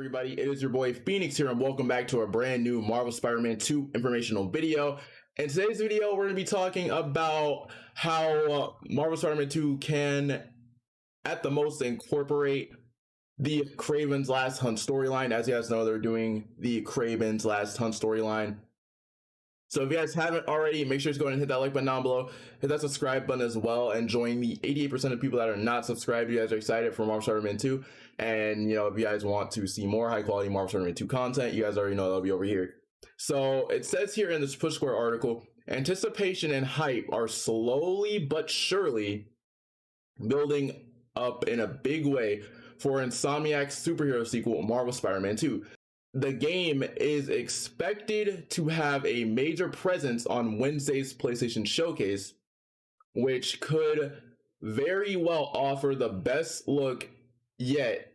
everybody? It is your boy Phoenix here, and welcome back to a brand new Marvel Spider-Man 2 informational video. In today's video, we're going to be talking about how Marvel Spider-Man 2 can, at the most, incorporate the Kravens Last Hunt storyline. As you guys know, they're doing the Kravens Last Hunt storyline. So if you guys haven't already, make sure to go ahead and hit that like button down below, hit that subscribe button as well, and join the 88% of people that are not subscribed. You guys are excited for Marvel Spider-Man 2, and if you guys want to see more high quality Marvel Spider-Man 2 content, you guys already know that'll be over here. So it says here in this Push Square article, anticipation and hype are slowly but surely building up in a big way for Insomniac's superhero sequel, Marvel Spider-Man 2. The game is expected to have a major presence on Wednesday's PlayStation Showcase, which could very well offer the best look yet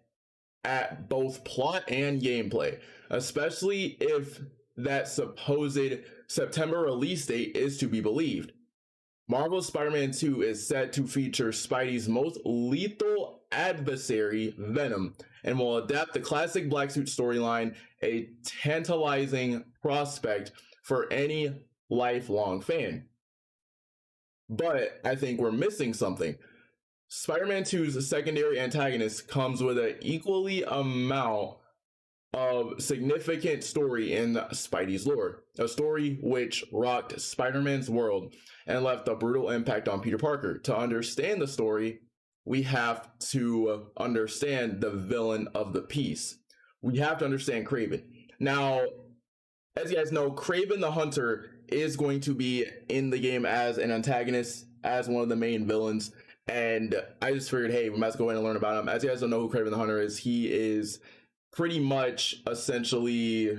at both plot and gameplay, especially if that supposed September release date is to be believed. Marvel's Spider-Man 2 is set to feature Spidey's most lethal adversary, Venom, and will adapt the classic Black Suit storyline, a tantalizing prospect for any lifelong fan. But I think we're missing something. Spider-Man 2's secondary antagonist comes with an equally amount of significant story in Spidey's lore, a story which rocked Spider-Man's world and left a brutal impact on Peter Parker. To understand the story, we have to understand the villain of the piece. We have to understand Kraven. Now, as you guys know, Kraven the Hunter is going to be in the game as an antagonist, as one of the main villains, and I just figured, hey, we might go in and learn about him. As you guys don't know who Kraven the Hunter is, he is pretty much essentially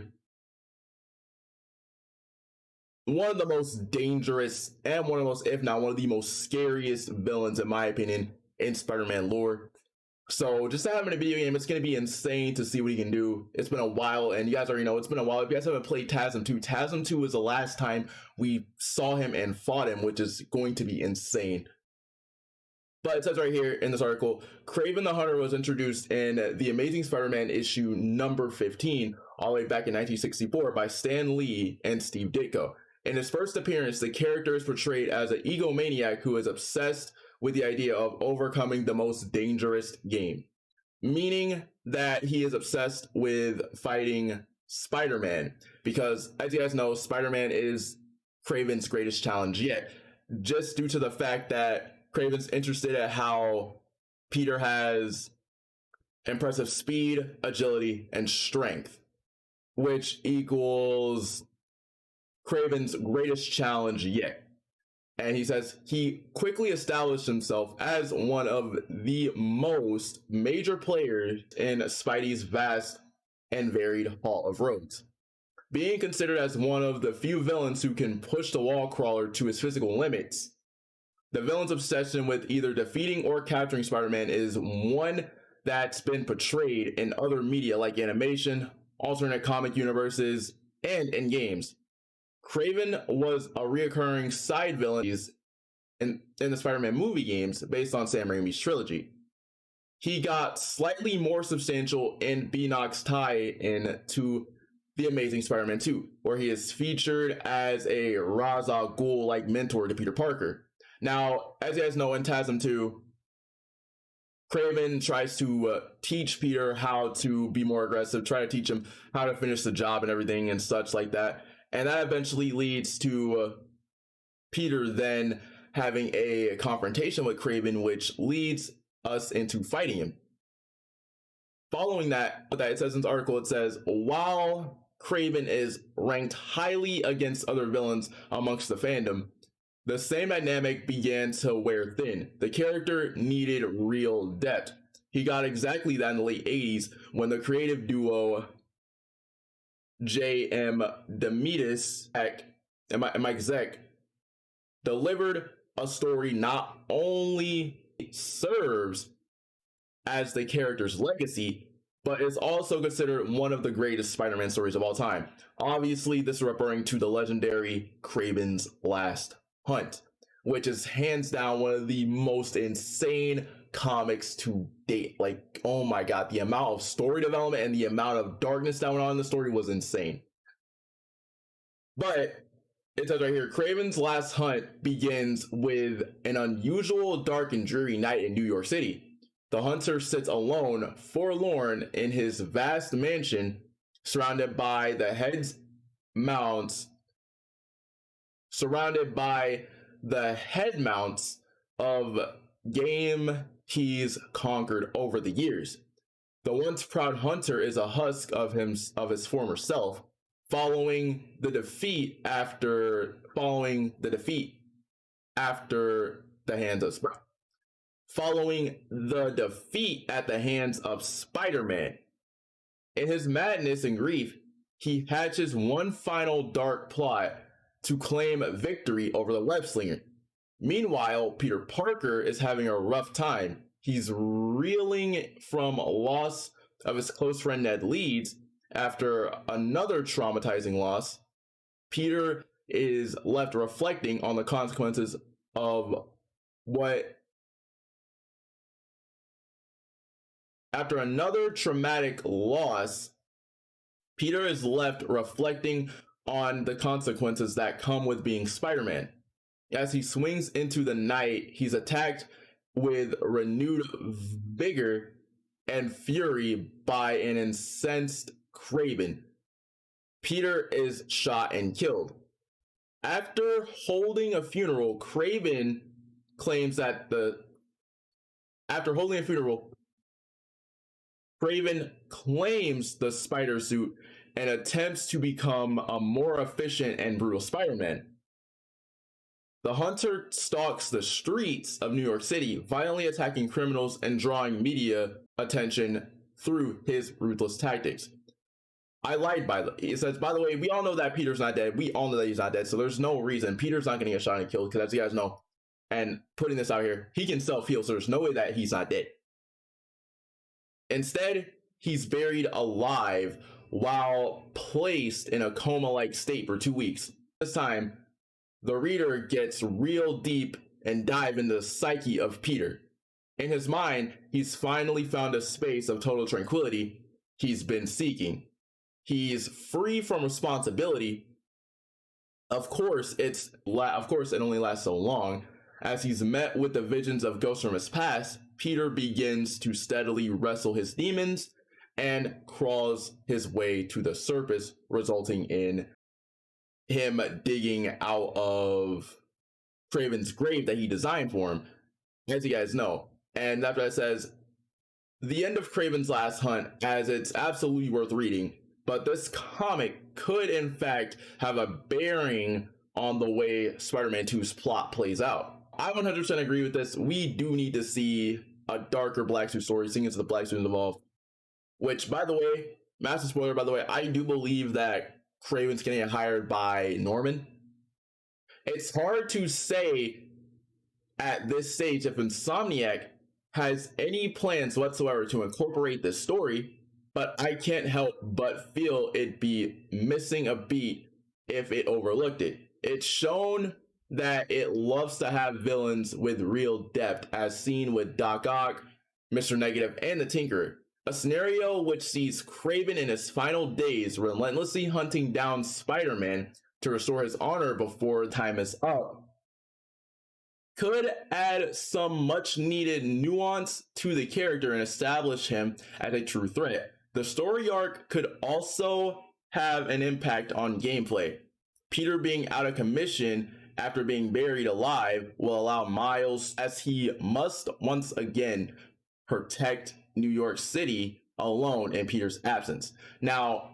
one of the most dangerous and one of the most, if not one of the most scariest villains, in my opinion, in Spider-Man lore. So just to have him in a video game, it's going to be insane to see what he can do. It's been a while, and you guys already know it's been a while. If you guys haven't played TASM 2, TASM 2 was the last time we saw him and fought him, which is going to be insane. But it says right here in this article, Kraven the Hunter was introduced in The Amazing Spider-Man issue number 15, all the way back in 1964 by Stan Lee and Steve Ditko. In his first appearance, the character is portrayed as an egomaniac who is obsessed with the idea of overcoming the most dangerous game, meaning that he is obsessed with fighting Spider-Man, because as you guys know, Spider-Man is Kraven's greatest challenge yet, just due to the fact that Kraven's interested at how Peter has impressive speed, agility, and strength, which equals Kraven's greatest challenge yet. And he says he quickly established himself as one of the most major players in Spidey's vast and varied Hall of Rogues, being considered as one of the few villains who can push the wall crawler to his physical limits. The villain's obsession with either defeating or capturing Spider-Man is one that's been portrayed in other media like animation, alternate comic universes, and in games. Kraven was a reoccurring side villain in the Spider-Man movie games based on Sam Raimi's trilogy. He got slightly more substantial in Enoch's tie-in to The Amazing Spider-Man 2, where he is featured as a Ra's al Ghul-like mentor to Peter Parker. Now, as you guys know, in TASM 2, Kraven tries to teach Peter how to be more aggressive, try to teach him how to finish the job and everything and such like that. And that eventually leads to Peter then having a confrontation with Kraven, which leads us into fighting him. Following that, it says in this article, it says, while Kraven is ranked highly against other villains amongst the fandom, the same dynamic began to wear thin. The character needed real depth. He got exactly that in the late 80s when the creative duo J.M. Demetis and Mike Zeck delivered a story not only serves as the character's legacy, but is also considered one of the greatest Spider-Man stories of all time. Obviously, this is referring to the legendary Kraven's Last Hunt, which is hands down one of the most insane comics to date. Like, oh my god, the amount of story development and the amount of darkness that went on in the story was insane. But it says right here, Craven's last hunt begins with an unusual, dark, and dreary night in New York City. The hunter sits alone, forlorn, in his vast mansion, surrounded by the head mounts of game he's conquered over the years. The once proud hunter is a husk of his former self, following the defeat at the hands of Spider-Man. In his madness and grief, he hatches one final dark plot to claim victory over the web slinger. Meanwhile, Peter Parker is having a rough time. He's reeling from loss of his close friend Ned Leeds. After another traumatizing loss, Peter is left reflecting on the consequences of what. After another traumatic loss, Peter is left reflecting on the consequences that come with being Spider-Man. As he swings into the night, he's attacked with renewed vigor and fury by an incensed Kraven. Peter is shot and killed. After holding a funeral, Kraven claims the spider suit and attempts to become a more efficient and brutal Spider-Man. The hunter stalks the streets of New York City, violently attacking criminals and drawing media attention through his ruthless tactics. I lied, it says, by the way, we all know that Peter's not dead. We all know that he's not dead, so there's no reason Peter's not going to get shot and killed, because as you guys know, and putting this out here, he can self-heal, so there's no way that he's not dead. Instead, he's buried alive while placed in a coma-like state for 2 weeks. This time, the reader gets real deep and dive into the psyche of Peter. In his mind, he's finally found a space of total tranquility he's been seeking. He's free from responsibility. Of course, it only lasts so long. As he's met with the visions of ghosts from his past, Peter begins to steadily wrestle his demons and crawls his way to the surface, resulting in him digging out of Kraven's grave that he designed for him, as you guys know. And after that says, the end of Kraven's last hunt, as it's absolutely worth reading, but this comic could in fact have a bearing on the way Spider-Man 2's plot plays out. I 100% agree with this. We do need to see a darker Black Suit story, seeing as the Black Suit is involved. Which, by the way, massive spoiler, by the way, I do believe that Kraven's getting hired by Norman. It's hard to say at this stage if Insomniac has any plans whatsoever to incorporate this story, but I can't help but feel it'd be missing a beat if it overlooked it. It's shown that it loves to have villains with real depth, as seen with Doc Ock, Mr. Negative, and the Tinkerer. A scenario which sees Kraven in his final days relentlessly hunting down Spider-Man to restore his honor before time is up could add some much needed nuance to the character and establish him as a true threat. The story arc could also have an impact on gameplay. Peter being out of commission after being buried alive will allow Miles, as he must once again protect New York City alone in Peter's absence. Now,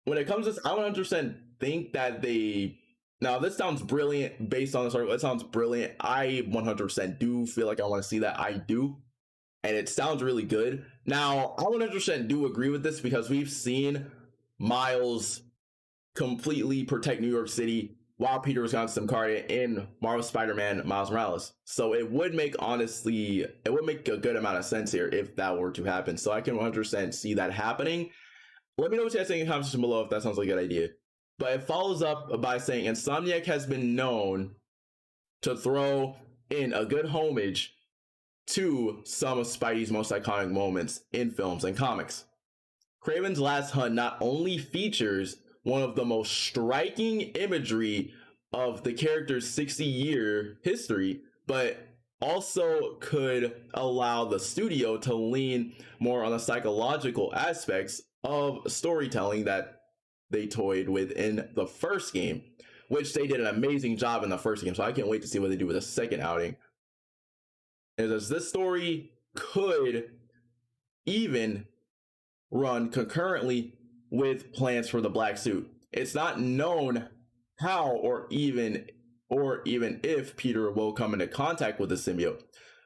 when it comes to this, I 100% think that this sounds brilliant based on this article. It sounds brilliant. I 100% do feel like I want to see that. I do. And it sounds really good. Now, I 100% do agree with this because we've seen Miles completely protect New York City while Peter was gone to Symkaria in Marvel Spider-Man Miles Morales. So it would make a good amount of sense here if that were to happen. So I can 100% see that happening. Let me know what you guys think in the comment section below if that sounds like a good idea. But it follows up by saying Insomniac has been known to throw in a good homage to some of Spidey's most iconic moments in films and comics. Kraven's Last Hunt not only features one of the most striking imagery of the character's 60-year history, but also could allow the studio to lean more on the psychological aspects of storytelling that they toyed with in the first game, which they did an amazing job in the first game. So I can't wait to see what they do with the second outing. As this story could even run concurrently with plans for the Black Suit. It's not known how or even if Peter will come into contact with the symbiote,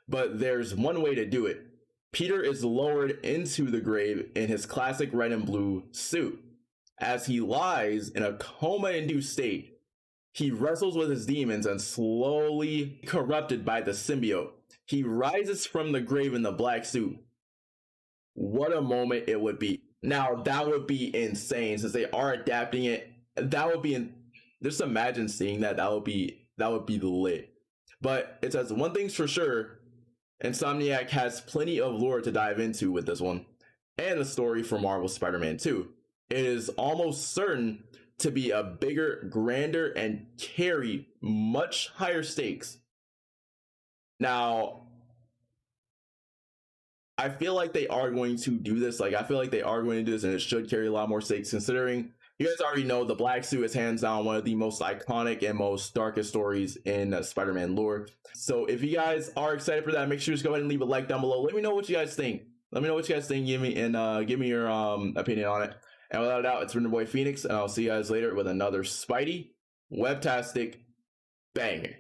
but there's one way to do it. Peter is lowered into the grave in his classic red and blue suit. As he lies in a coma-induced state, he wrestles with his demons and slowly corrupted by the symbiote. He rises from the grave in the black suit. What a moment it would be. Now, that would be insane since they are adapting it. That would be just imagine seeing that. That would be lit. But it says one thing's for sure, Insomniac has plenty of lore to dive into with this one and the story for Marvel's Spider-Man 2. It is almost certain to be a bigger, grander, and carry much higher stakes. Now, I feel like they are going to do this. I feel like they are going to do this, and it should carry a lot more stakes, considering you guys already know the Black Suit is hands down one of the most iconic and most darkest stories in Spider-Man lore. So if you guys are excited for that, make sure to just go ahead and leave a like down below. Let me know what you guys think. Give me your opinion on it. And without a doubt, it's been your boy Phoenix, and I'll see you guys later with another Spidey Webtastic banger.